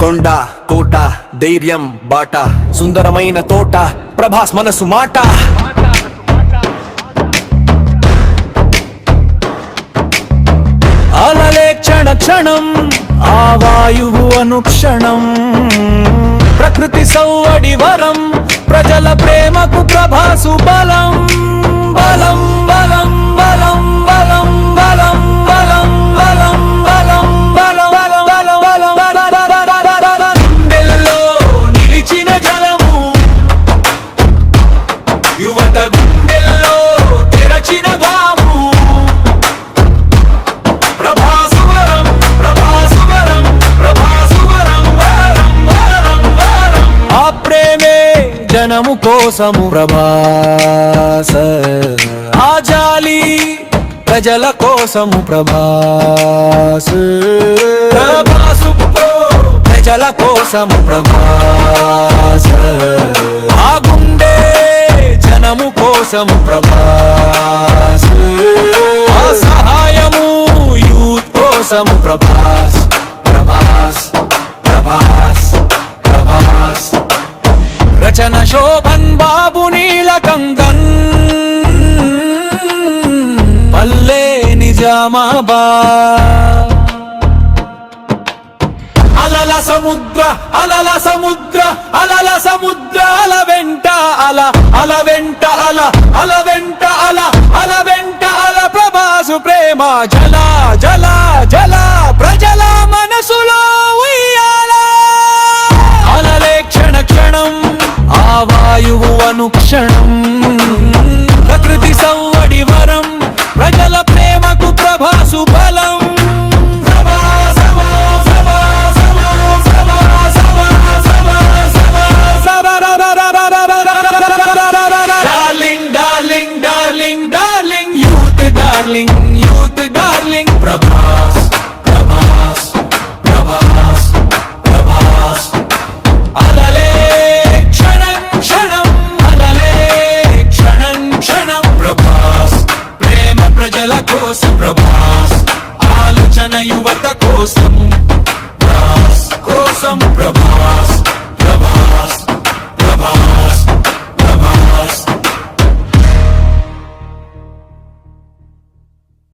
కొండ కోట ధైర్యం బాట సుందరమైన తోట ప్రభాస్ మనసు మాట. అలలే క్షణ క్షణం ఆ వాయువు అనుక్షణం ప్రకృతి సౌవడి వరం ప్రజల ప్రేమకు ప్రభాసు బలం బలం బలం బలం బలం బలం బలం బలం బలం బలం బలం బలం గుండెల్లో నిలిచిన జలము యువత గుండెల్లో తెరచిన గాము ప్రభాసువరం ప్రభాసువరం ప్రభాసువరం వరం వరం వరం ఆ ప్రేమే జనము కోసము ప్రభాస ఆ జాలి ప్రజల కోసము ప్రభాస్ ప్రభాసు ప్రజల కోసము ప్రభాస్ ఆ గుండె జనము కోసము ప్రభాస్ ఆ సహాయము యూత్ కోసము ప్రభాస్ ప్రభాస్ ప్రభాస్ ప్రభాస్ రచన శోభన్ బాబు నీలకంఠన్ పల్లె నిజామాబాద్. అలల సముద్ర అలల సముద్ర అలల సముద్ర అల వెంట అల అల వెంట అల అల వెంట అల అల వెంట అల ప్రభాసు ప్రేమ జల జల జల ప్రజల మనసులో ఉయ్యాల. అలలే క్షణ క్షణం ఆ వాయువు అనుక్షణం ప్రకృతి సౌవడి వరం ప్రజల ప్రేమకు ప్రభాసు బలం. Darling darling darling darling youth darling youth darling Prabhas Prabhas Prabhas Prabhas. అలలే క్షణం క్షణం అలలే క్షణం క్షణం ప్రభాస్ ప్రేమ ప్రజల కోసం ప్రభాస్ ఆలోచన యువత కోసం ప్రభాస్ కోసం ప్రభాస్.